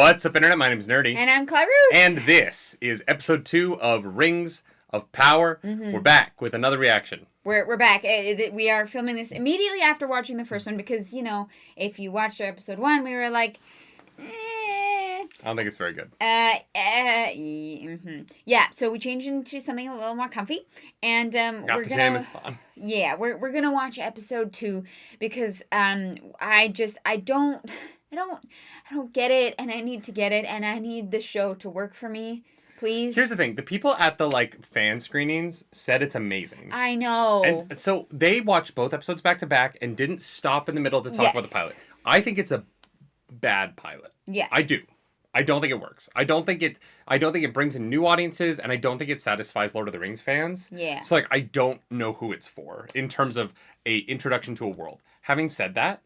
What's up, Internet? My name's Nerdy. And I'm Clarice. And this is episode 2 of Rings of Power. Mm-hmm. We're back with another reaction. We're back. We are filming this immediately after watching the first one because, you know, if you watched episode 1, we were like, I don't think it's very good. Yeah, so we changed into something a little more comfy. And we're gonna... fun. Yeah, we're gonna watch episode 2 because I don't get it, and I need to get it, and I need the show to work for me. Please. Here's the thing. The people at the, fan screenings said it's amazing. I know. And so they watched both episodes back to back and didn't stop in the middle to talk about the pilot. I think it's a bad pilot. Yes. I do. I don't think it works. I don't think it brings in new audiences, and I don't think it satisfies Lord of the Rings fans. Yeah. So, I don't know who it's for in terms of a introduction to a world. Having said that,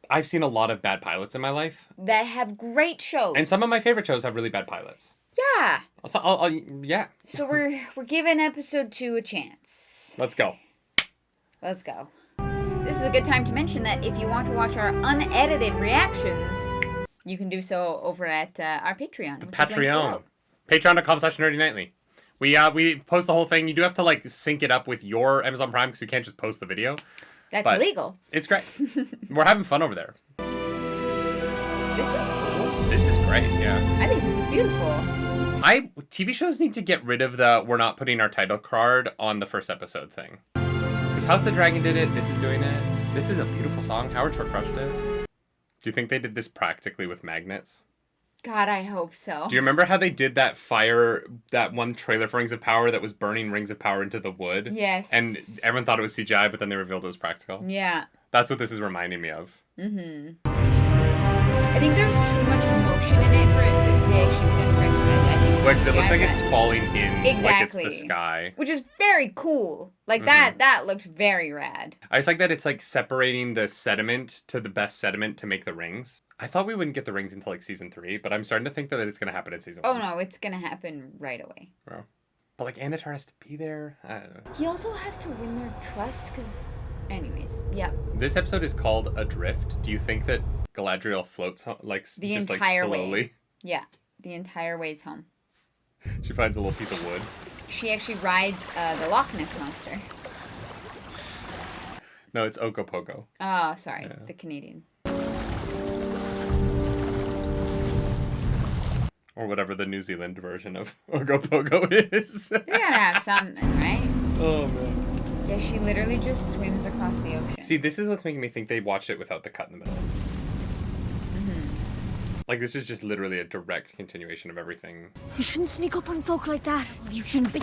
I've seen a lot of bad pilots in my life. That have great shows. And some of my favorite shows have really bad pilots. Yeah. So, yeah. So we're giving episode 2 a chance. Let's go. Let's go. This is a good time to mention that if you want to watch our unedited reactions, you can do so over at our Patreon. Patreon. Patreon.com/nerdynightly. We post the whole thing. You do have to sync it up with your Amazon Prime because you can't just post the video. That's illegal. It's great. We're having fun over there. This is cool. This is great, yeah. I think this is beautiful. TV shows need to get rid of the we're not putting our title card on the first episode thing. Because House the Dragon did it, this is doing it. This is a beautiful song. Howard Shore crushed it. Do you think they did this practically with magnets? God, I hope so. Do you remember how they did that one trailer for Rings of Power that was burning Rings of Power into the wood? Yes. And everyone thought it was CGI, but then they revealed it was practical? Yeah. That's what this is reminding me of. Mm-hmm. I think there's too much emotion in it for it to actually be Because it looks like it's falling in, exactly. Like it's the sky. Which is very cool. That looked very rad. I just like that it's separating the sediment to the best sediment to make the rings. I thought we wouldn't get the rings until season 3, but I'm starting to think that it's going to happen in season 1. Oh no, it's going to happen right away. Oh. But Anatar has to be there. I don't know. He also has to win their trust because... Anyways, yeah. This episode is called Adrift. Do you think that Galadriel floats the entire slowly? Way. Yeah, the entire ways home. She finds a little piece of wood. She actually rides the Loch Ness Monster. No, it's Ogopogo. Oh, sorry. Yeah. The Canadian. Or whatever the New Zealand version of Ogopogo is. You gotta have something, right? Oh, man. Yeah, she literally just swims across the ocean. See, this is what's making me think they watched it without the cut in the middle. Mm-hmm. This is just literally a direct continuation of everything. You shouldn't sneak up on folk like that. You shouldn't be...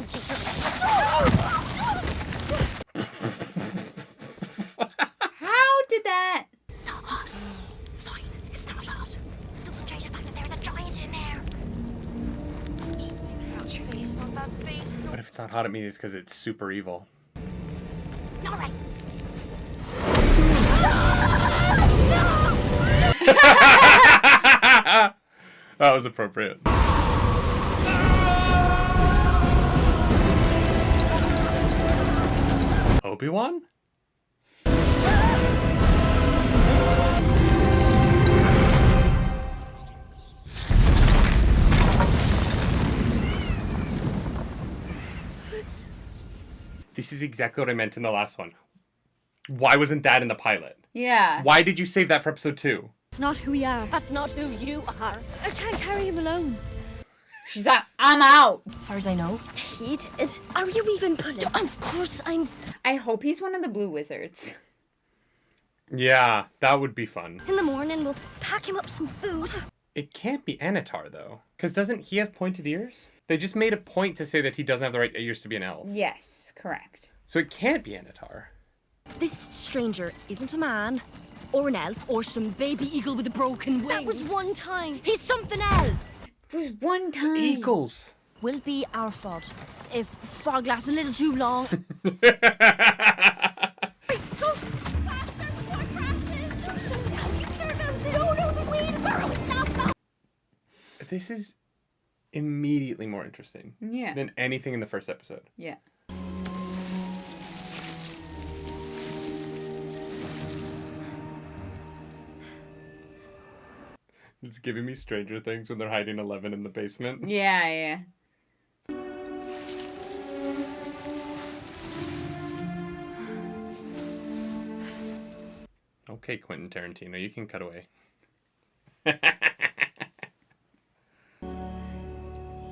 How did that? It's not hot. Fine, it's not hot. It doesn't change the fact that there's a giant in there. Just make that face, not that face. No. But if it's not hot, it means it's because it's super evil. Nori! That was appropriate. Obi-Wan? This is exactly what I meant in the last one. Why wasn't that in the pilot? Yeah. Why did you save that for episode 2? It's not who we are. That's not who you are. I can't carry him alone. She's like, I'm out. As far as I know, he did. Are you even pulling? Of course I'm. I hope he's one of the blue wizards. Yeah, that would be fun. In the morning, we'll pack him up some food. It can't be Anatar, though. Because doesn't he have pointed ears? They just made a point to say that he doesn't have the right ears to be an elf. Yes, correct. So it can't be Anatar. This stranger isn't a man, or an elf, or some baby eagle with a broken wing. That was one time. He's something else. It was one time. Eagles. Will be our fault if the fog lasts a little too long. This is immediately more interesting than anything in the first episode. Yeah. It's giving me Stranger Things when they're hiding Eleven in the basement. Yeah. Okay, Quentin Tarantino, you can cut away.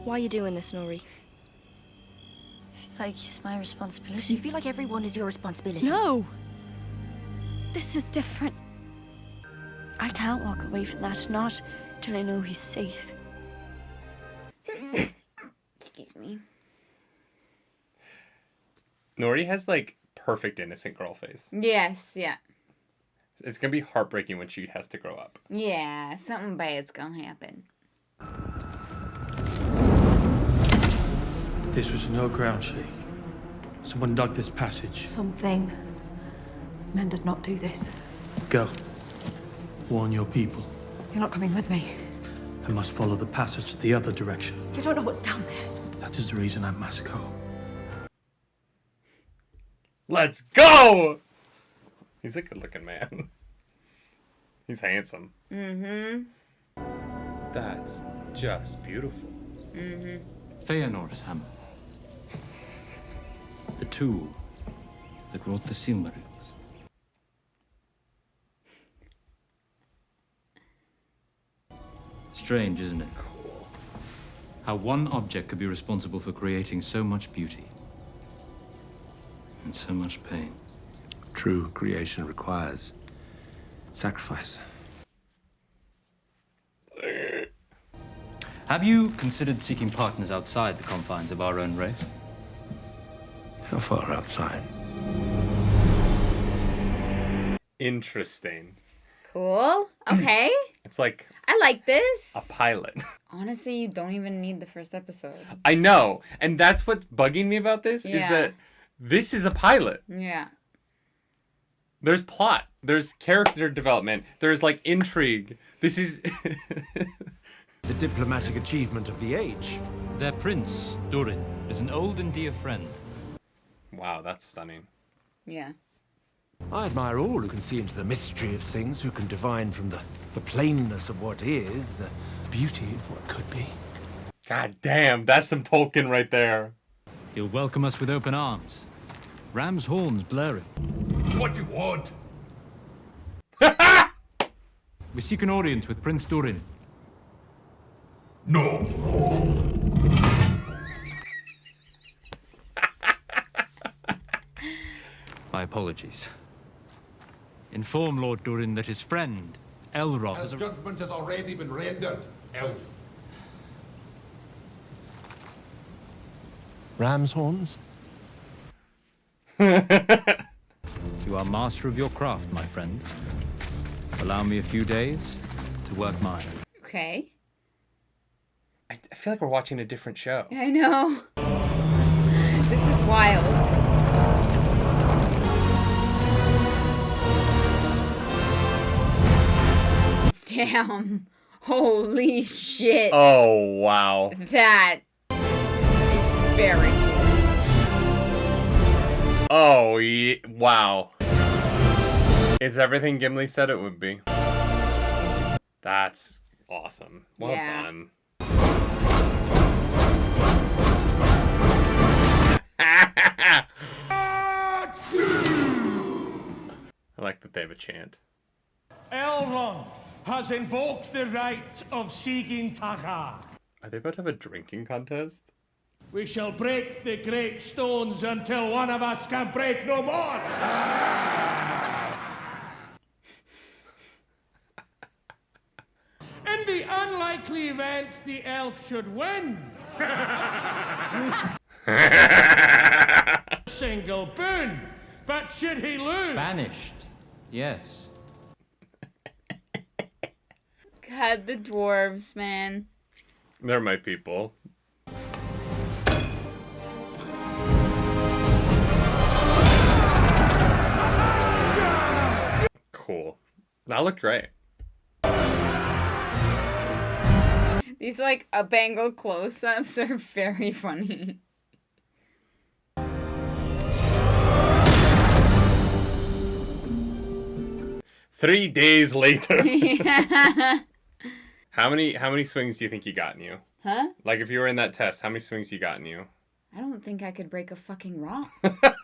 Why are you doing this, Nori? I feel like it's my responsibility. You feel like everyone is your responsibility. No! This is different. I can't walk away from that, not till I know he's safe. Excuse me. Nori has, like, perfect innocent girl face. Yes, yeah. It's gonna be heartbreaking when she has to grow up. Yeah, something bad's gonna happen. This was no ground shake. Someone dug this passage. Something. Men did not do this. Go. Warn your people. You're not coming with me. I must follow the passage the other direction. You don't know what's down there. That is the reason I must go. Let's go! He's a good-looking man. He's handsome. Mm-hmm. That's just beautiful. Mm-hmm. Feanor's hammer. The tool that wrought the Silmarils. Strange, isn't it? Cool. How one object could be responsible for creating so much beauty. And so much pain. True creation requires sacrifice. Have you considered seeking partners outside the confines of our own race? How far outside? Interesting. Cool. Okay. It's like I like this. a pilot. Honestly, you don't even need the first episode. I know. And that's what's bugging me about this, is Yeah. that this is a pilot. Yeah. There's plot. There's character development. There's, like, intrigue. This is... The diplomatic achievement of the age. Their prince, Durin, is an old and dear friend. Wow, that's stunning. Yeah. I admire all who can see into the mystery of things, who can divine from the plainness of what is, the beauty of what could be. God damn, that's some Tolkien right there. He'll welcome us with open arms. Ram's horns blaring. What do you want? We seek an audience with Prince Durin. No. My apologies. Inform Lord Durin that his friend, Elrond, His has judgment has already been rendered, Elf. Ram's horns? You are master of your craft, my friend. Allow me a few days to work mine. Okay. I feel like we're watching a different show. I know. This is wild. Damn. Holy shit. Oh, wow. That is very cool. Oh, wow. It's everything Gimli said it would be. That's awesome. Well Yeah. done. I like that they have a chant. Elrond has invoked the right of Sigyn Tagar. Are they about to have a drinking contest? We shall break the great stones until one of us can break no more. In the unlikely event the elf should win, single boon. But should he lose, Banished. Yes. God, the dwarves, man. They're my people. Cool. That looked great. These, like, up-angle close-ups are very funny. 3 days later. Yeah. How many swings do you think you got in you? Huh? Like, if you were in that test, how many swings you got in you? I don't think I could break a fucking rock. I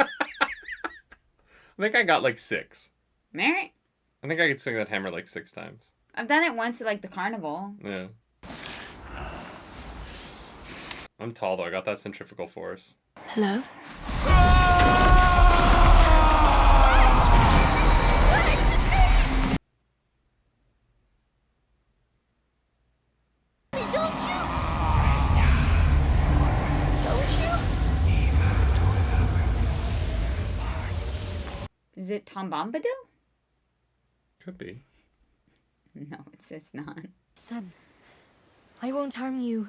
think I got like 6. Mary? I think I could swing that hammer like 6 times. I've done it once at like the carnival. Yeah. I'm tall though. I got that centrifugal force. Hello? Is it Tom Bombadil? Could be. No, it's not. Son, I won't harm you.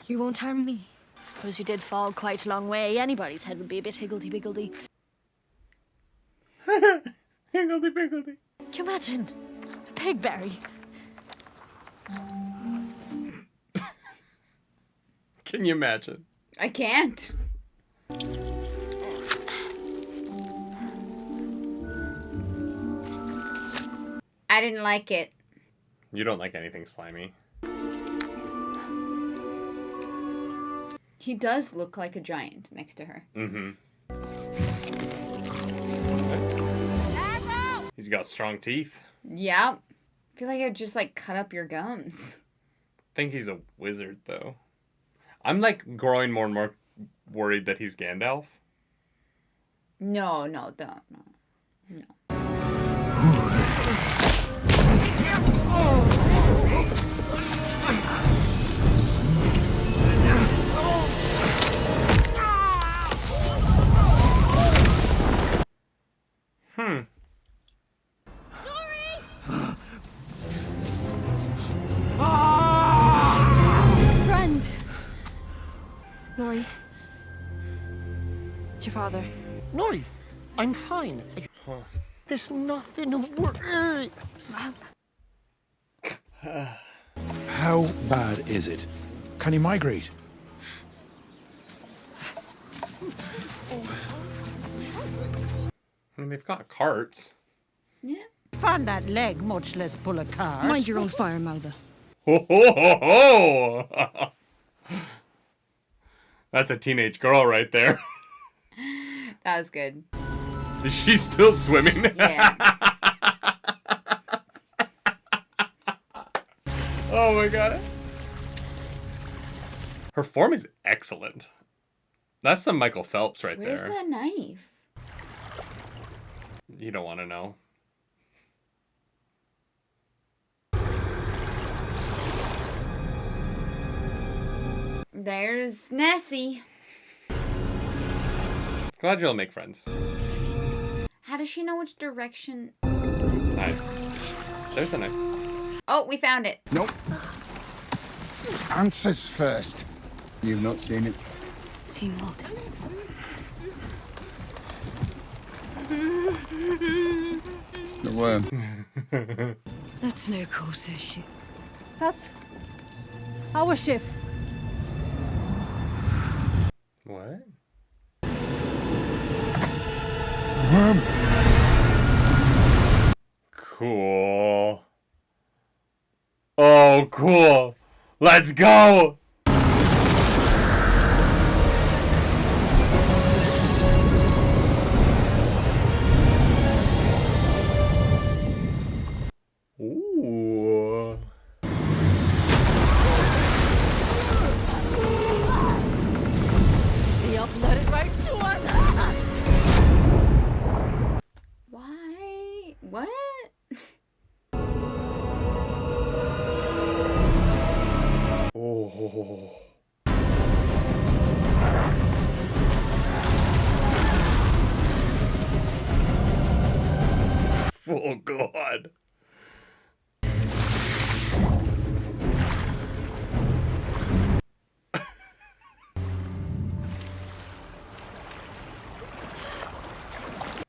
You won't harm me. Suppose you did fall quite a long way. Anybody's head would be a bit higgledy-piggledy. Higgledy-piggledy. Can you imagine? A pigberry. Can you imagine? I can't. I didn't like it. You don't like anything slimy. He does look like a giant next to her. Mm-hmm. He's got strong teeth. Yeah. I feel like I'd just like cut up your gums. I think he's a wizard though. I'm like growing more and more worried that he's Gandalf. No, don't. No. Friend! Nori. It's your father. Nori, I'm fine. There's nothing How bad is it? Can he migrate? I mean, they've got carts. Yeah. Find that leg, much less pull a cart. Mind your own fire, Malva. Ho ho ho ho! That's a teenage girl right there. That was good. Is she still swimming? Yeah. Oh my god. Her form is excellent. That's some Michael Phelps right Where's there. that knife? You don't want to know. There's Nessie. Galadriel will make friends. How does she know which direction? There's the knife. Oh, we found it. Nope. Answers first. You've not seen it. Seen what? The worm. That's no Corsair ship. That's our ship. What? Worm. Cool. Oh, cool. Let's go. Ooh. He uploaded right to us. Why? What? Oh. Oh god.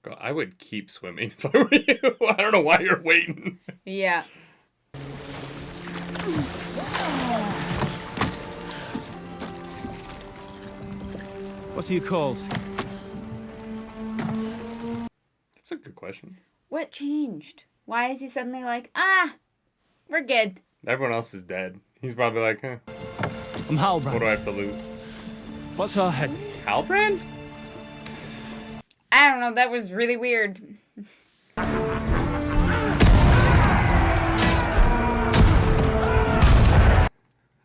God, I would keep swimming if I were you. I don't know why you're waiting. Yeah. What are you called? That's a good question. What changed? Why is he suddenly like, We're good. Everyone else is dead. He's probably like, huh, I'm Halbrand. what do I have to lose? What's her head? Halbrand? I don't know. That was really weird.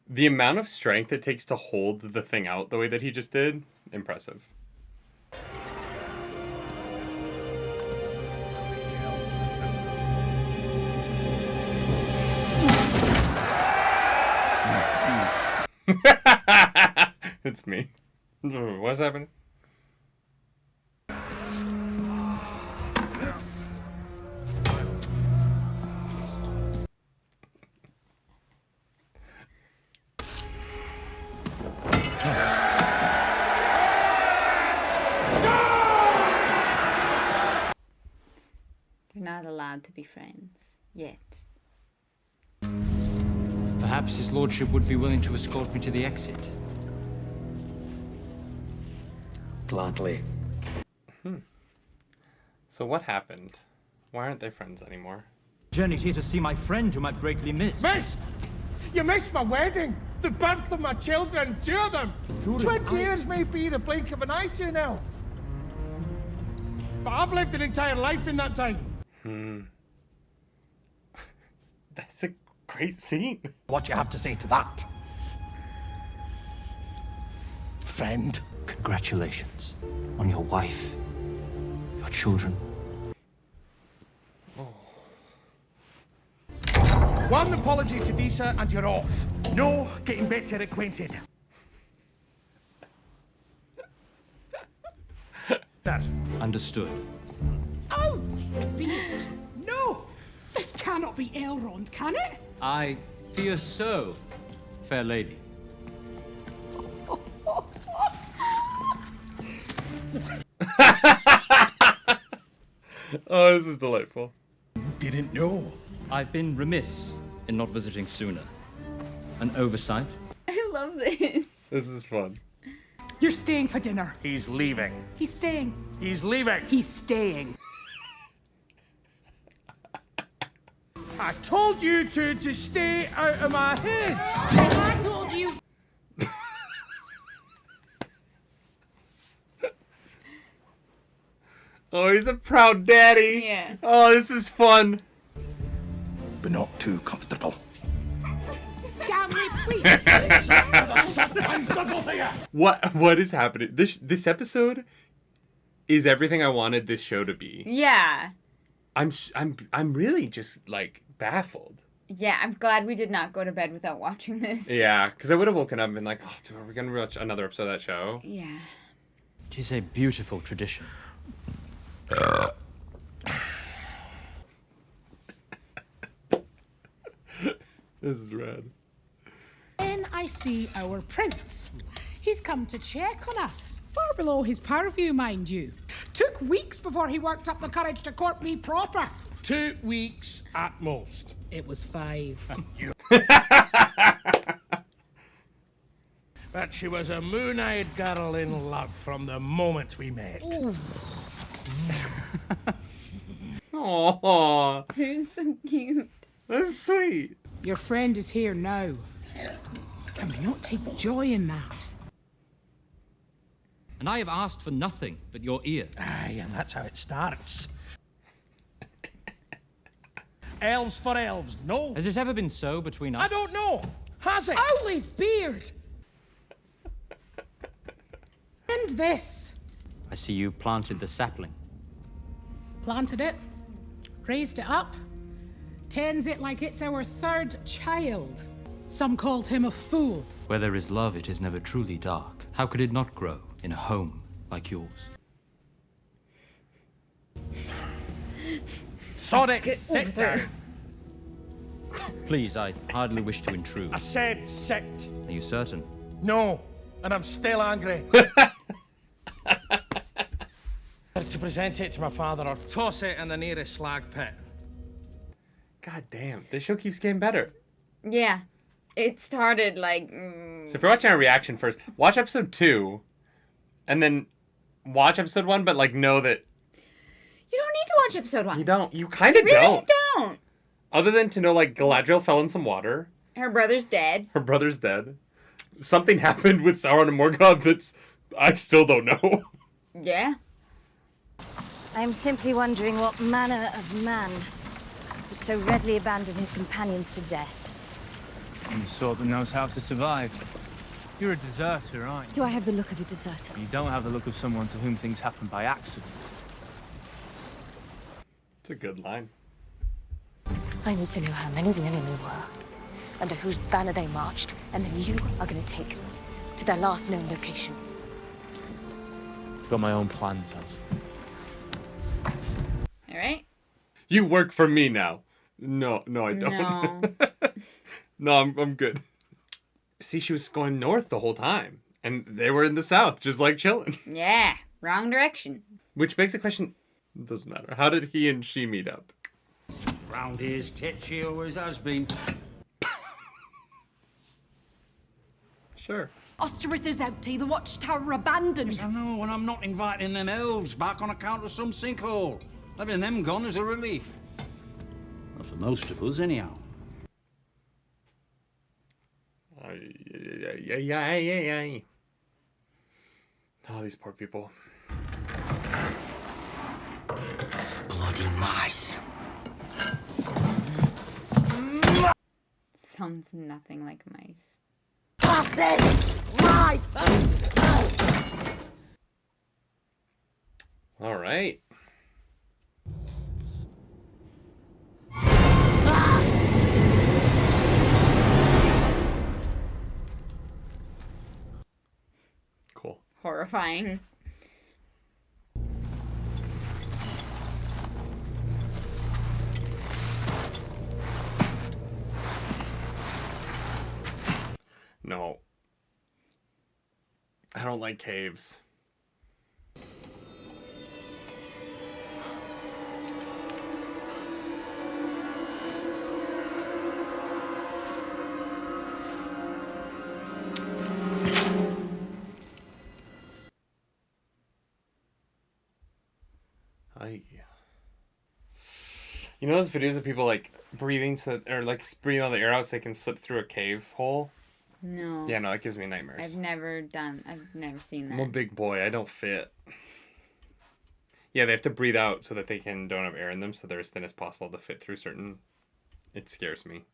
The amount of strength it takes to hold the thing out the way that he just did, impressive. It's me. What's happening? They're not allowed to be friends yet. Perhaps his lordship would be willing to escort me to the exit. Gladly. So what happened? Why aren't they friends anymore? Journeyed here to see my friend whom I've greatly missed. Missed! You missed my wedding, the birth of my children, 2 of them. 20 years may be the blink of an eye to an elf. But I've lived an entire life in that time. That's a great scene. What do you have to say to that? Friend. Congratulations on your wife, your children. One apology to Disa and you're off. No getting better acquainted. That. Understood. Oh, beard. No, this cannot be Elrond, can it? I fear so, fair lady. Oh, this is delightful. Didn't know. I've been remiss in not visiting sooner. An oversight. I love this. This is fun. You're staying for dinner. He's leaving. He's staying. He's leaving. He's staying. I told you to stay out of my head. I told you. Oh, he's a proud daddy. Yeah. Oh, this is fun. But not too comfortable. Damn me, please. What is happening? This episode is everything I wanted this show to be. Yeah. I'm really just like baffled. Yeah, I'm glad we did not go to bed without watching this. Yeah, because I would have woken up and been like, oh, dude, are we gonna watch another episode of that show? Yeah. It is a beautiful tradition. This is rad. Then I see our prince. He's come to check on us. Far below his purview, mind you. Took weeks before he worked up the courage to court me proper. 2 weeks at most. It was 5. But she was a moon-eyed girl in love from the moment we met. Aww. Who's so cute? That's sweet. Your friend is here now. Can we not take joy in that? And I have asked for nothing but your ear. Aye, and that's how it starts. Elves for elves, no? Has it ever been so between us? I don't know. Has it? Owlie's beard! And this. I see you planted the sapling. Planted it, raised it up, tends it like it's our 3rd child. Some called him a fool. Where there is love, it is never truly dark. How could it not grow in a home like yours? Sonic, sit down. Please, I hardly wish to intrude. I said sit. Are you certain? No, and I'm still angry. To present it to my father or toss it in the nearest slag pit. God damn, this show keeps getting better. Yeah. It started like... So if you're watching our reaction first, watch episode 2, and then watch episode 1, but like know that... You don't need to watch episode 1. You don't. You kind of really don't. don't. Other than to know, like, Galadriel fell in some water. Her brother's dead. Her brother's dead. Something happened with Sauron and Morgoth that's... I still don't know. Yeah. I am simply wondering what manner of man would so readily abandon his companions to death. And the sort that knows how to survive. You're a deserter, aren't you? Do I have the look of a deserter? You don't have the look of someone to whom things happen by accident. It's a good line. I need to know how many the enemy were, under whose banner they marched, and then you are going to take them to their last known location. I've got my own plans, Elf. All right. You work for me now. No, I don't. No. No, I'm good. See, she was going north the whole time, and they were in the south, just like chilling. Yeah, wrong direction. Which begs the question, it doesn't matter. How did he and she meet up? Round here's tit, she always has been. Sure. Osterith is empty, the watchtower abandoned. Yes, I know, and I'm not inviting them elves back on account of some sinkhole. Having them gone is a relief. Well, for most of us, anyhow. Yeah. Oh, these poor people. Bloody mice. Sounds nothing like mice. Bastard! Mice! All right. Cool. Horrifying. No. I don't like caves. You know those videos of people like breathing or like breathing all the air out so they can slip through a cave hole? No. Yeah, no, that gives me nightmares. I've never seen that. I'm a big boy. I don't fit. Yeah, they have to breathe out so that they don't have air in them, so they're as thin as possible to fit through certain... It scares me.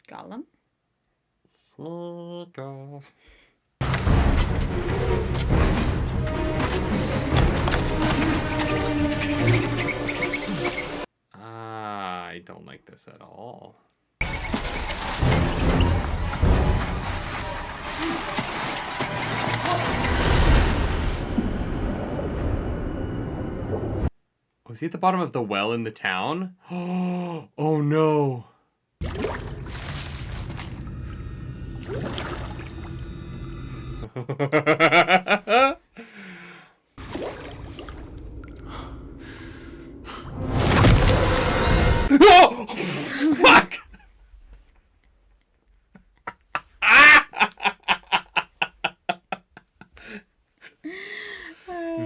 Gollum? Sucker. I don't like this at all. Was he at the bottom of the well in the town? Oh no. Oh! Fuck!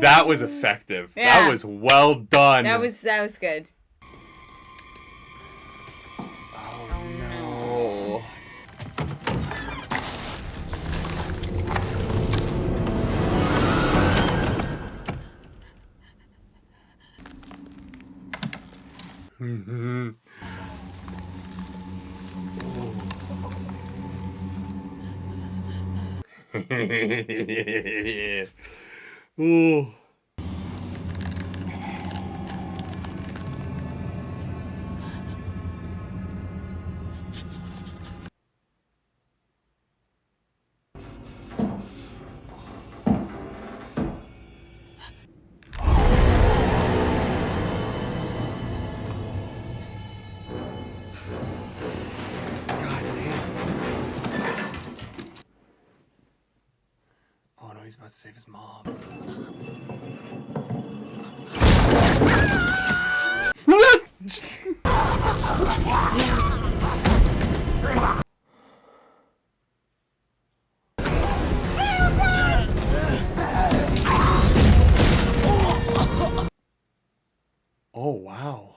That was effective. Yeah. That was well done. That was good. Oh no. Mm-hmm. Ooh. He's about to save his mom. wow.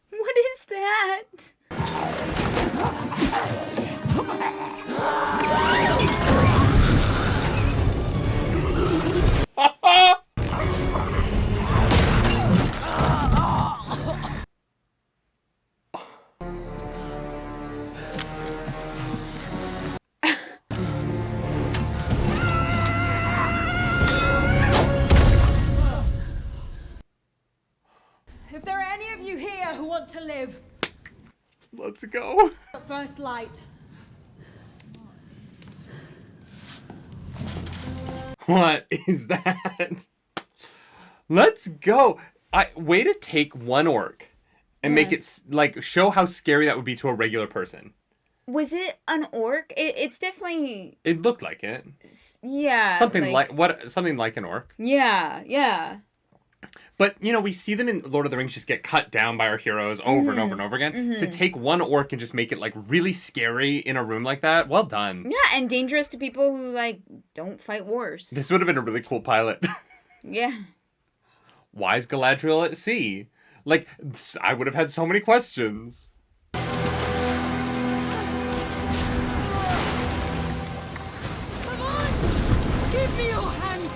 What is that? If there are any of you here who want to live, Let's go. at first light. What is that? Let's go. Way to take one orc and make it like show how scary that would be to a regular person. Was it an orc? It's definitely. It looked like it. Yeah. Something like an orc. Yeah. But, you know, we see them in Lord of the Rings just get cut down by our heroes over and over and over again. Mhm. To take one orc and just make it, like, really scary in a room like that, well done. Yeah, and dangerous to people who, like, don't fight wars. This would have been a really cool pilot. Yeah. Why is Galadriel at sea? Like, I would have had so many questions. Come on! Give me your hand!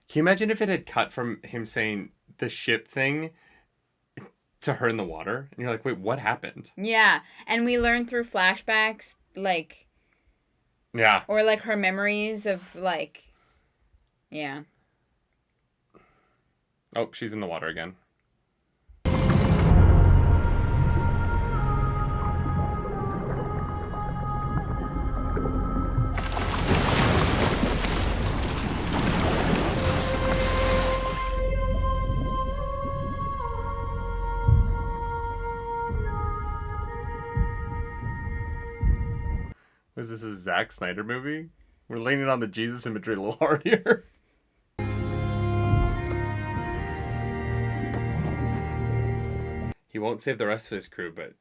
Can you imagine if it had cut from him saying the ship thing to her in the water? And you're like, wait, what happened? Yeah, and we learn through flashbacks, like... Yeah. Or, like, her memories of, like... Yeah. Oh, she's in the water again. Was this a Zack Snyder movie? We're leaning on the Jesus imagery a little hard here. He won't save the rest of his crew, but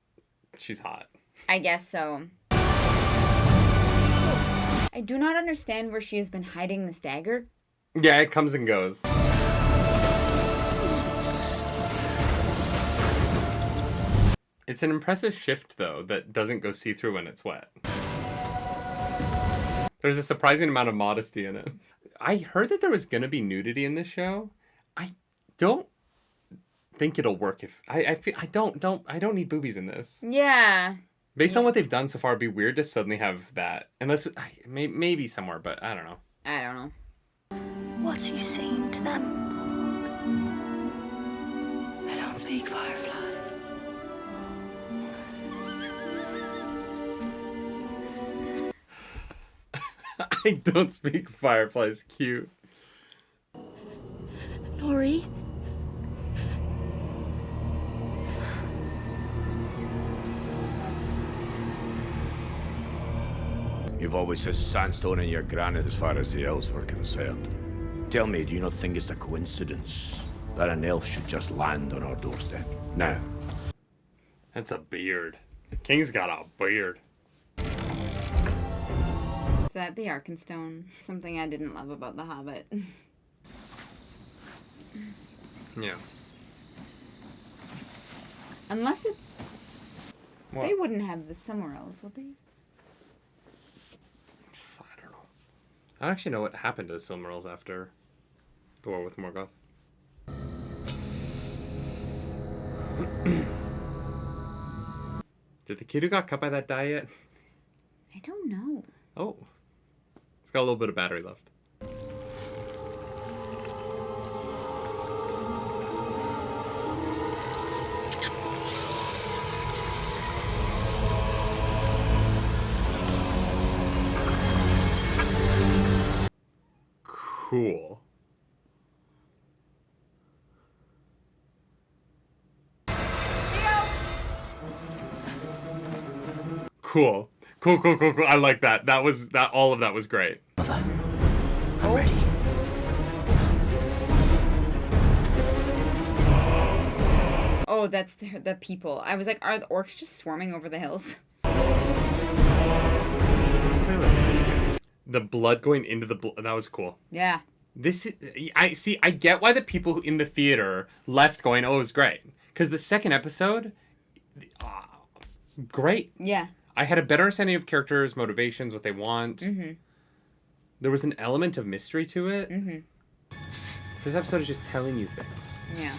she's hot. I guess so. I do not understand where she has been hiding this dagger. Yeah, it comes and goes. It's an impressive shift, though, that doesn't go see-through when it's wet. There's a surprising amount of modesty in it. I heard that there was going to be nudity in this show. I don't think it'll work if... I don't need boobies in this. Yeah. Based on what they've done so far, it'd be weird to suddenly have that. Unless... Maybe somewhere, but I don't know. I don't know. What's he saying to them? I don't speak Firefly. I don't speak Firefly is cute. Nori? You've always said sandstone in your granite as far as the elves were concerned. Tell me, do you not think it's a coincidence that an elf should just land on our doorstep? Now. That's a beard. The king's got a beard. Is that the Arkenstone? Something I didn't love about The Hobbit. Yeah. Unless it's... What? They wouldn't have this somewhere else, would they? I don't actually know what happened to the Silmarils after the war with Morgoth. Did the kid who got cut by that die yet? I don't know. Oh. It's got a little bit of battery left. Cool. Cool. Cool. I like that. All of that was great. I'm ready. Oh, that's the people. I was like, are the orcs just swarming over the hills? The blood going into the blood. That was cool. Yeah. I get why the people in the theater left going, oh, it was great. Because the second episode, great. Yeah. I had a better understanding of characters, motivations, what they want. Mm-hmm. There was an element of mystery to it. Mm-hmm. This episode is just telling you things. Yeah.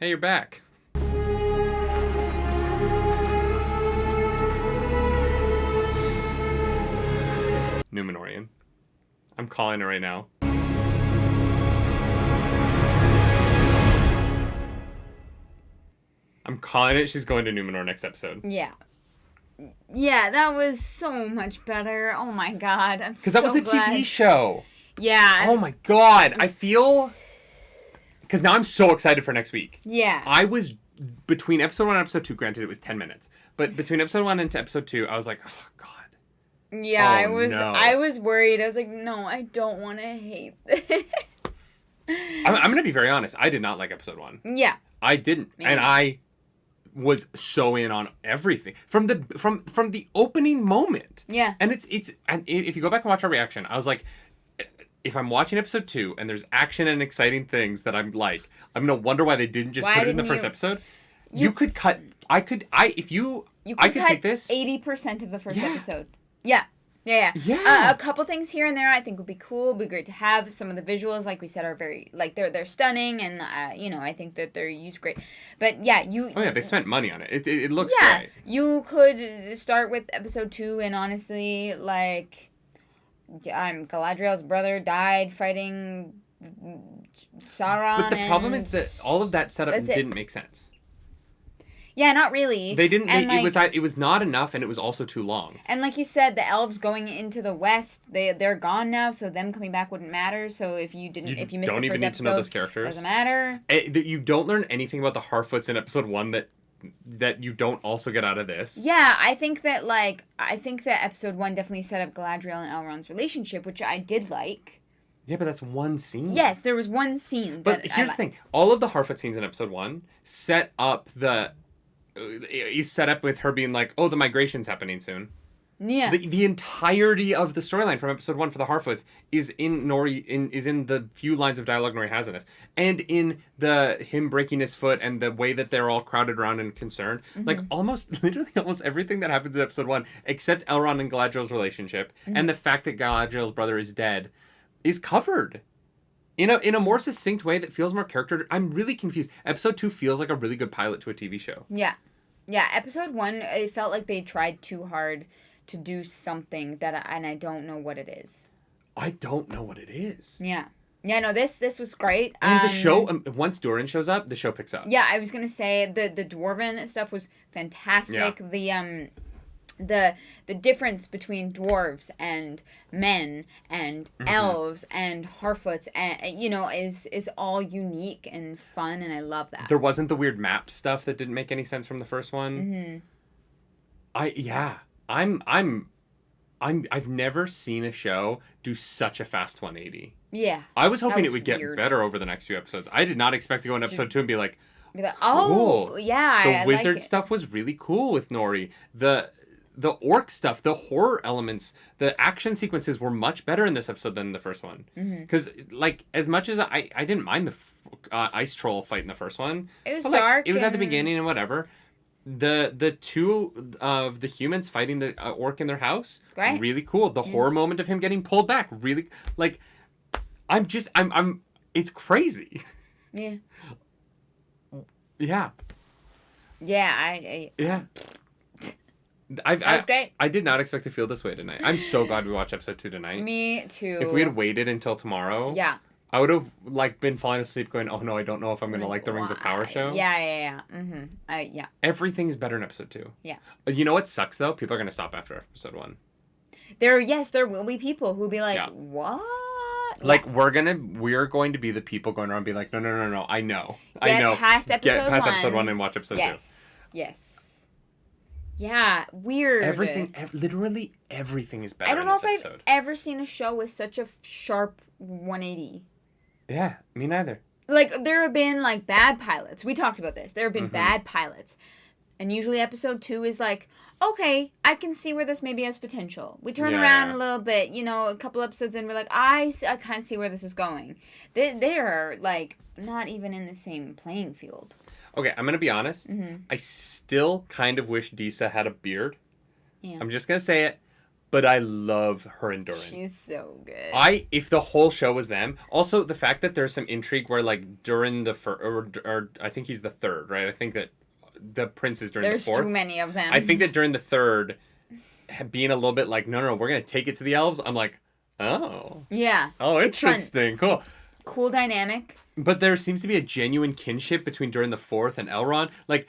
Hey, you're back. Numenorian. I'm calling it right now. I'm calling it. She's going to Numenor next episode. Yeah. Yeah, that was so much better. Oh my god. I'm so Because that was a glad. TV show. Yeah. Oh my god. I feel... Because now I'm so excited for next week. Yeah. I was... Between episode 1 and episode 2, granted it was 10 minutes. But between episode 1 and episode 2, I was like, oh god. Yeah, Oh, I was worried. I was like, no, I don't want to hate this. I'm going to be very honest. I did not like episode 1. Yeah. I didn't. And I was so in on everything from the opening moment. Yeah. And and if you go back and watch our reaction, I was like, if I'm watching episode 2 and there's action and exciting things that I'm like, I'm gonna wonder why they didn't just put it in the first episode. You could cut. I could take this 80% of the first episode. Yeah. Yeah. A couple things here and there I think would be cool. Would be great to have. Some of the visuals, like we said, are very they're stunning, and I think that they're used great. But yeah, they spent money on it. It looks great. You could start with episode 2, and honestly, like, Galadriel's brother died fighting Sauron. But the problem is that all of that setup didn't make sense. Yeah, not really. They didn't. It was not enough, and it was also too long. And like you said, the elves going into the west, they're gone now, so them coming back wouldn't matter. So if you missed the first episode, don't even need to know those characters. Doesn't matter. You don't learn anything about the Harfoots in episode 1 that you don't also get out of this. Yeah, I think that episode 1 definitely set up Galadriel and Elrond's relationship, which I did like. Yeah, but that's one scene. Yes, there was one scene. But here's the thing: all of the Harfoot scenes in episode 1 set up is set up with her being like, oh, the migration's happening soon. Yeah. The entirety of the storyline from episode 1 for the Harfoots is in Nori, is in the few lines of dialogue Nori has in this. And in him breaking his foot and the way that they're all crowded around and concerned. Mm-hmm. Like literally almost everything that happens in episode 1, except Elrond and Galadriel's relationship, and the fact that Galadriel's brother is dead, is covered. In a more succinct way that feels more character. I'm really confused. Episode 2 feels like a really good pilot to a TV show. Yeah. Yeah, episode 1, it felt like they tried too hard to do something and I don't know what it is. I don't know what it is. Yeah. Yeah, no, this was great. And the show, once Durin shows up, the show picks up. Yeah, I was going to say the Dwarven stuff was fantastic. Yeah. The difference between dwarves and men and elves and Harfoots and is all unique and fun, and I love that. There wasn't the weird map stuff that didn't make any sense from the first one. I've never seen a show do such a fast 180. Yeah. I was hoping it would get better over the next few episodes. I did not expect to go in episode 2 and be like, oh, cool. Yeah. The wizard stuff was really cool with Nori. The orc stuff, the horror elements, the action sequences were much better in this episode than the first one. Because, as much as I didn't mind the ice troll fight in the first one. It was dark. It was at the beginning and whatever. The two of the humans fighting the orc in their house, great. Really cool. The horror moment of him getting pulled back, really, I'm it's crazy. Yeah. Yeah. Yeah, yeah. That's great. I did not expect to feel this way tonight. I'm so glad we watched episode 2 tonight. Me too. If we had waited until tomorrow, I would have been falling asleep going, oh no, I don't know if I'm going to like the Rings of Power show. Yeah. Mm-hmm. Yeah. Everything's better in episode 2. Yeah. You know what sucks though? People are going to stop after episode 1. There will be people who'll be like, what? Like, we're going to be the people going around and be like, no, I know. Get past episode 1. Get past episode 1 and watch episode 2. Yes. Yeah, weird. Literally everything is better. I don't know if episode. I've ever seen a show with such a sharp 180. Yeah, me neither. Like, there have been, like, bad pilots. We talked about this. There have been Mm-hmm. bad pilots. And usually episode 2 is like, okay, I can see where this maybe has potential. We turn around a little bit, you know, a couple episodes in, we're like, I kind of see where this is going. They are, like, not even in the same playing field. Okay, I'm going to be honest. Mm-hmm. I still kind of wish Disa had a beard. Yeah. I'm just going to say it. But I love her endurance. She's so good. If the whole show was them. Also, the fact that there's some intrigue where, like, during the or I think he's the third, right? I think that the prince is during the fourth. There's too many of them. I think that during the third, being a little bit like, no, we're going to take it to the elves. I'm like, oh. Yeah. Oh, interesting. Cool. Cool dynamic. But there seems to be a genuine kinship between during the fourth and Elrond. Like,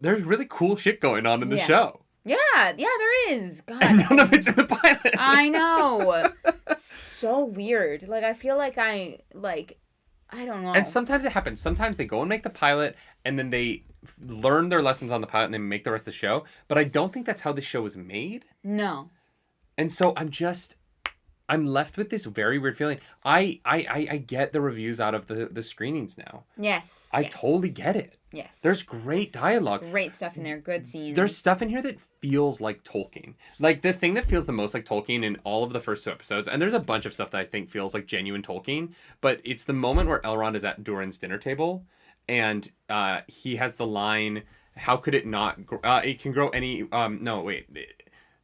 there's really cool shit going on in the show. Yeah, there is. God. And none of it's in the pilot. I know. So weird. Like, I feel like I don't know. And sometimes it happens. Sometimes they go and make the pilot, and then they learn their lessons on the pilot, and they make the rest of the show. But I don't think that's how the show was made. No. And so I'm left with this very weird feeling. I get the reviews out of the screenings now. Yes. I totally get it. Yes. There's great dialogue. Great stuff in there. Good scenes. There's stuff in here that feels like Tolkien. Like, the thing that feels the most like Tolkien in all of the first 2 episodes, and there's a bunch of stuff that I think feels like genuine Tolkien, but it's the moment where Elrond is at Durin's dinner table, and he has the line, how could it not, it can grow any, no, wait,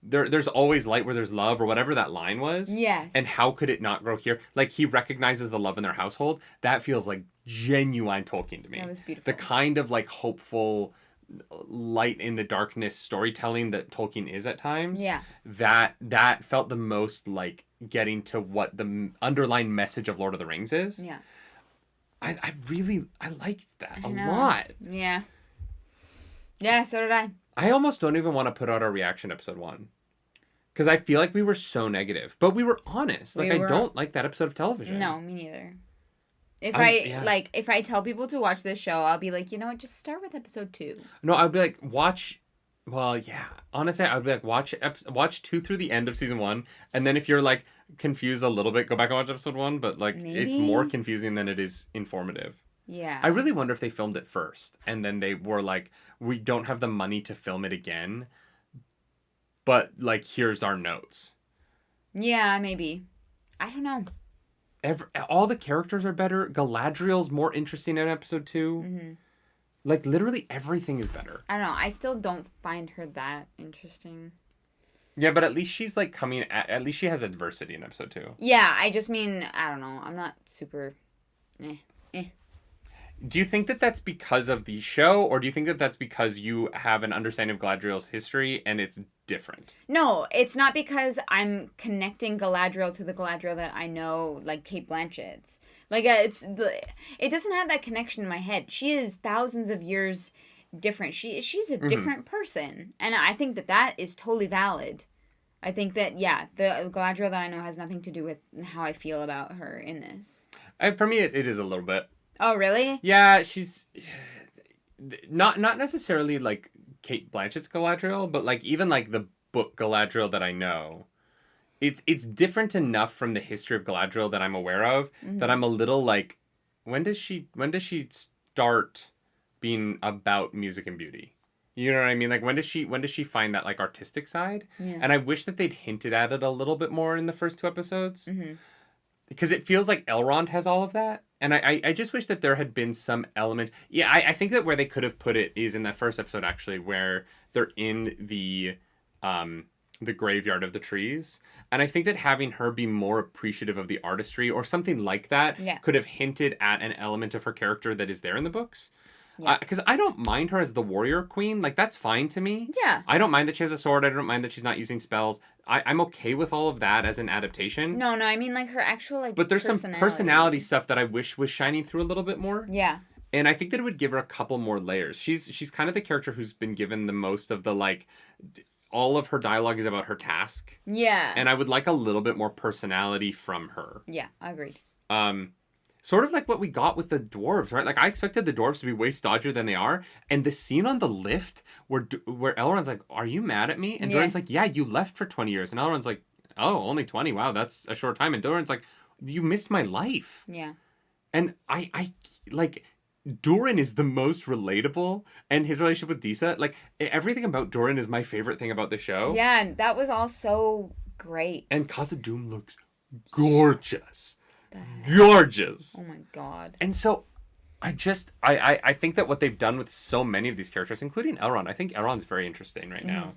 there's always light where there's love, or whatever that line was. Yes. And how could it not grow here? Like, he recognizes the love in their household. That feels like genuine Tolkien to me. That was beautiful. The kind of, like, hopeful light in the darkness storytelling that Tolkien is at times. Yeah. That felt the most like getting to what the underlying message of Lord of the Rings is. Yeah. I liked that a know. lot. Yeah. Yeah, so did I. I almost don't even want to put out our reaction episode 1. Because I feel like we were so negative. But we were honest. Like, I don't like that episode of television. No, me neither. If if I tell people to watch this show, I'll be like, you know what, just start with episode 2. No, I'd be like, watch. Well, yeah. Honestly, I'd be like, watch 2 through the end of season 1, and then if you're like confused a little bit, go back and watch episode 1. But like, it's more confusing than it is informative. Yeah. I really wonder if they filmed it first, and then they were like, we don't have the money to film it again, but like, here's our notes. Yeah, maybe. I don't know. All the characters are better. Galadriel's more interesting in episode 2. Mm-hmm. Like, literally everything is better. I don't know. I still don't find her that interesting. Yeah, but at least she's like at least she has adversity in episode 2. Yeah, I just mean, I don't know. I'm not super. Do you think that that's because of the show, or do you think that that's because you have an understanding of Galadriel's history and it's different? No, it's not because I'm connecting Galadriel to the Galadriel that I know, like Cate Blanchett's. Like, it doesn't have that connection in my head. She is thousands of years different. She's a different person, and I think that is totally valid. I think that, yeah, the Galadriel that I know has nothing to do with how I feel about her in this. For me, it is a little bit. Oh, really? Yeah, she's not necessarily like Cate Blanchett's Galadriel, but like even like the book Galadriel that I know, it's different enough from the history of Galadriel that I'm aware of that I'm a little like, when does she start being about music and beauty? You know what I mean? Like, when does she find that like artistic side? Yeah. And I wish that they'd hinted at it a little bit more in the first 2 episodes. Mm-hmm. Because it feels like Elrond has all of that. And I just wish that there had been some element. Yeah, I think that where they could have put it is in that first episode, actually, where they're in the graveyard of the trees. And I think that having her be more appreciative of the artistry or something like that could have hinted at an element of her character that is there in the books. Because I don't mind her as the warrior queen. Like, that's fine to me. Yeah. I don't mind that she has a sword. I don't mind that she's not using spells. I'm okay with all of that as an adaptation. No, I mean, like, her actual, like, but there's some personality stuff that I wish was shining through a little bit more. Yeah. And I think that it would give her a couple more layers. She's kind of the character who's been given the most of the, like, all of her dialogue is about her task. Yeah. And I would like a little bit more personality from her. Yeah, I agreed. Sort of like what we got with the dwarves, right? Like, I expected the dwarves to be way stodgier than they are. And the scene on the lift where Elrond's like, are you mad at me? And Durin's like, yeah, you left for 20 years. And Elrond's like, oh, only 20? Wow, that's a short time. And Durin's like, you missed my life. Yeah. And I like, Doran is the most relatable, and his relationship with Disa, like, everything about Doran is my favorite thing about the show. Yeah, and that was all so great. And Khazad-dûm looks gorgeous. Gorgeous. Oh my god. And so I think that what they've done with so many of these characters, including Elrond, I think Elrond's very interesting right now.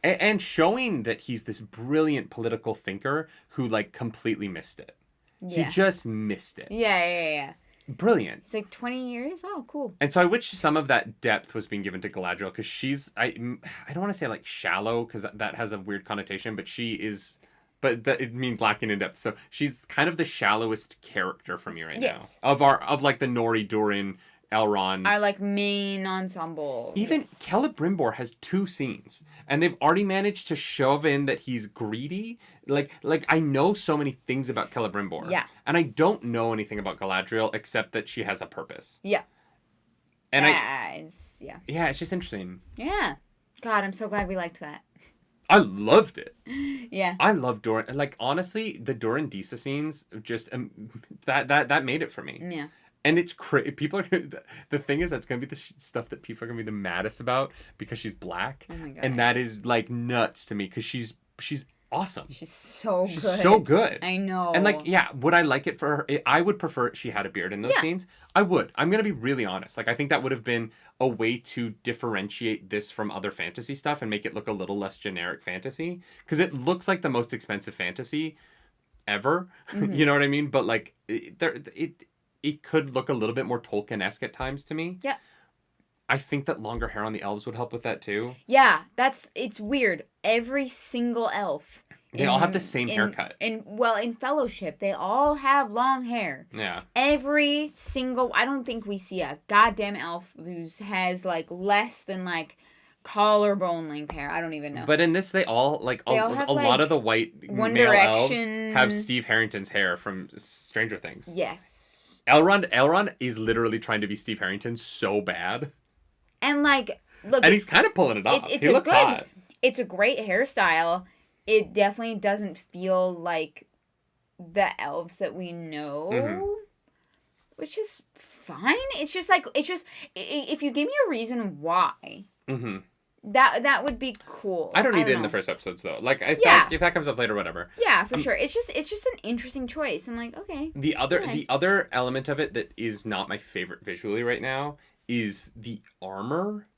And showing that he's this brilliant political thinker who, like, completely missed it. Yeah. He just missed it. Yeah. Brilliant. It's like 20 years? Oh, cool. And so I wish some of that depth was being given to Galadriel, because she's, I don't want to say, like, shallow, because that has a weird connotation, but she is, it means lacking in depth. So she's kind of the shallowest character for me right now. Of like the Nori, Durin, Elrond. Our, like, main ensemble. Even Celebrimbor has 2 scenes, and they've already managed to shove in that he's greedy. Like I know so many things about Celebrimbor. Yeah. And I don't know anything about Galadriel except that she has a purpose. Yeah. And Yeah, it's just interesting. Yeah. God, I'm so glad we liked that. I loved it. Yeah. I love Doran. Like, honestly, the Doran Disa scenes just that made it for me. Yeah. And it's people are the thing is, that's gonna be the stuff that people are gonna be the maddest about, because she's black. Oh my god. And that is, like, nuts to me, because she's awesome. She's so good. She's so good. I know. And, like, yeah, would I like it for her? I would prefer she had a beard in those scenes. I would. I'm gonna be really honest. Like, I think that would have been a way to differentiate this from other fantasy stuff and make it look a little less generic fantasy, because it looks like the most expensive fantasy ever. Mm-hmm. You know what I mean? But, like, it could look a little bit more Tolkien-esque at times to me. Yeah. I think that longer hair on the elves would help with that too. Yeah, it's weird. Every single elf. They all have the same haircut. In Fellowship, they all have long hair. Yeah. Every single, I don't think we see a goddamn elf who has, like, less than, like, collarbone length hair. I don't even know. But in this, they all, like, a lot of the white One male Direction. elves have Steve Harrington's hair from Stranger Things. Yes. Elrond is literally trying to be Steve Harrington so bad. And, like, look. And he's kind of pulling it off. He looks hot. It's a great hairstyle. It definitely doesn't feel like the elves that we know, which is fine. It's just like, if you give me a reason why, that would be cool. I don't need it in the first episodes, though. Like, if that comes up later, whatever. Yeah, for sure. It's just an interesting choice. I'm like, okay. The other element of it that is not my favorite visually right now is the armor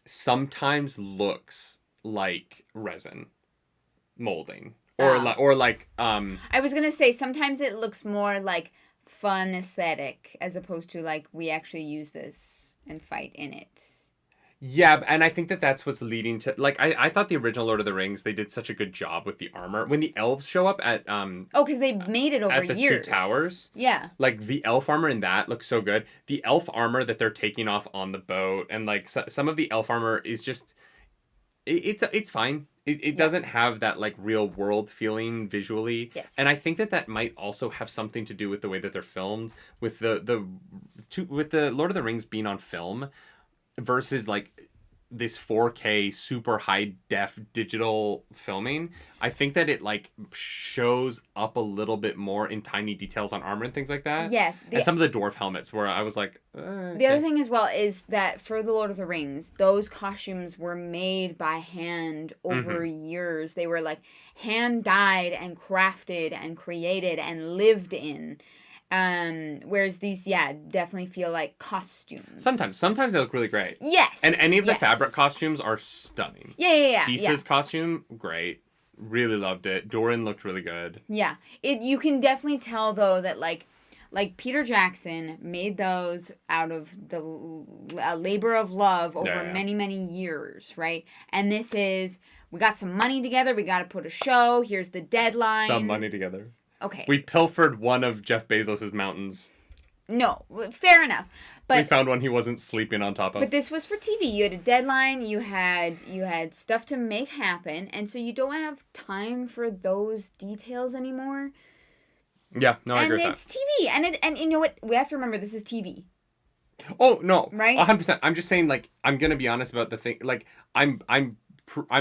sometimes looks like resin molding, or like I was gonna say, sometimes it looks more like fun aesthetic as opposed to, like, we actually use this and fight in it. Yeah, and I think that's what's leading to, like, I thought the original Lord of the Rings, they did such a good job with the armor. When the elves show up at because they made it over at the years. 2 towers. Yeah. Like, the elf armor in that looks so good. The elf armor that they're taking off on the boat, and, like, some of the elf armor is just it's fine. It doesn't have that, like, real world feeling visually. Yes. And I think that might also have something to do with the way that they're filmed, with the Lord of the Rings being on film versus, like, this 4K super high def digital filming. I think that it, like, shows up a little bit more in tiny details on armor and things like that. Yes. And some of the dwarf helmets where I was like, The other thing as well is that for the Lord of the Rings, those costumes were made by hand over years. They were, like, hand dyed and crafted and created and lived in. Whereas these, definitely feel like costumes. Sometimes they look really great. Yes. And any of the fabric costumes are stunning. Yeah. Disa's costume, great. Really loved it. Doran looked really good. Yeah. You can definitely tell, though, that, like Peter Jackson made those out of the labor of love over many, many years, right? And this is, we got some money together, we got to put a show, here's the deadline. Some money together. Okay. We pilfered one of Jeff Bezos' mountains. No, fair enough. But we found one he wasn't sleeping on top of. But this was for TV. You had a deadline. You had stuff to make happen, and so you don't have time for those details anymore. Yeah, no, I agree with that. And it's TV, and you know what? We have to remember this is TV. Oh no, right? 100%. I'm just saying, like, I'm gonna be honest about the thing. Like, I'm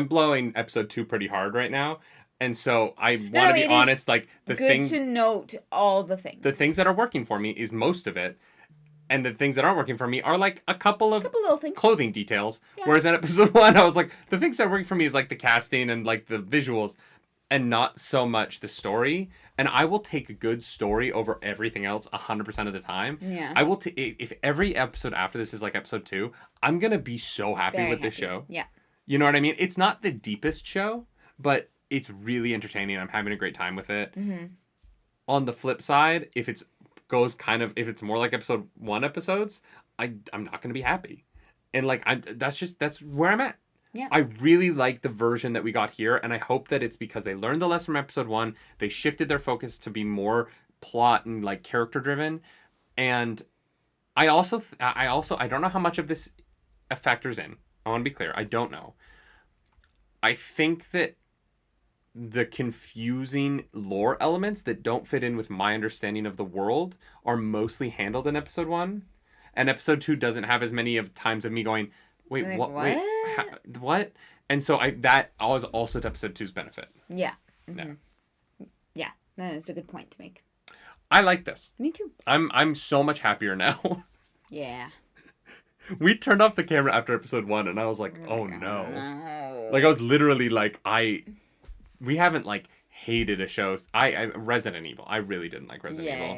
blowing episode 2 pretty hard right now. And so I want to be honest, like the good to note all the things. The things that are working for me is most of it. And the things that aren't working for me are like a couple of little things. Clothing details. Yeah. Whereas in episode 1, I was like, the things that are working for me is like the casting and like the visuals and not so much the story. And I will take a good story over everything else 100% of the time. Yeah. I will if every episode after this is like episode 2, I'm going to be so happy with this show. Yeah. You know what I mean? It's not the deepest show, but it's really entertaining. I'm having a great time with it. Mm-hmm. On the flip side, if it's more like episode 1 episodes, I'm not going to be happy. And like that's where I'm at. Yeah. I really like the version that we got here, and I hope that it's because they learned the lesson from episode 1, they shifted their focus to be more plot and like character driven. And I also I don't know how much of this factors in. I want to be clear. I don't know. I think that the confusing lore elements that don't fit in with my understanding of the world are mostly handled in episode 1, and episode 2 doesn't have as many of times of me going, wait, like, what? Wait, what? And so that was also to episode 2's benefit. Yeah. Mm-hmm. Yeah, that's a good point to make. I like this. Me too. I'm so much happier now. Yeah. We turned off the camera after episode 1, and I was like, oh no. Like I was literally like, we haven't like hated a show. I Resident Evil. I really didn't like Resident Evil.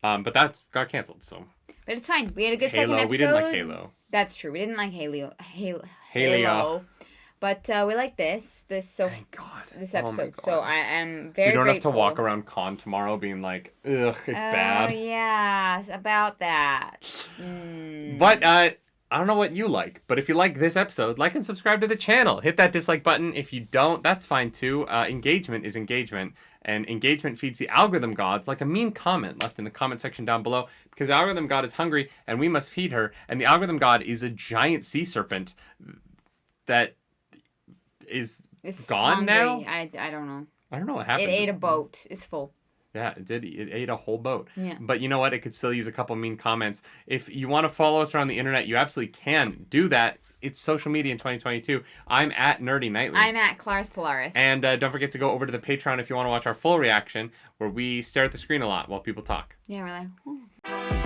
Yeah. But that's got canceled. So. But it's fine. We had a good second episode. We didn't like Halo. That's true. We didn't like Halo. But we like this. This episode. So I am very. We don't grateful. have to walk around con tomorrow being like, ugh, it's bad. Oh yeah, about that. But I don't know what you like, but if you like this episode, like and subscribe to the channel. Hit that dislike button. If you don't, that's fine too. Engagement is engagement, and engagement feeds the algorithm gods like a mean comment left in the comment section down below, because the algorithm god is hungry and we must feed her, and the algorithm god is a giant sea serpent that is gone hungry. now. I don't know. I don't know what happened. It ate a boat. It's full. Yeah, it did. It ate a whole boat. Yeah. But you know what? It could still use a couple mean comments. If you want to follow us around the internet, you absolutely can do that. It's social media in 2022. I'm at Nerdy Nightly. I'm at Claris Polaris. And don't forget to go over to the Patreon if you want to watch our full reaction, where we stare at the screen a lot while people talk. Yeah, we're like,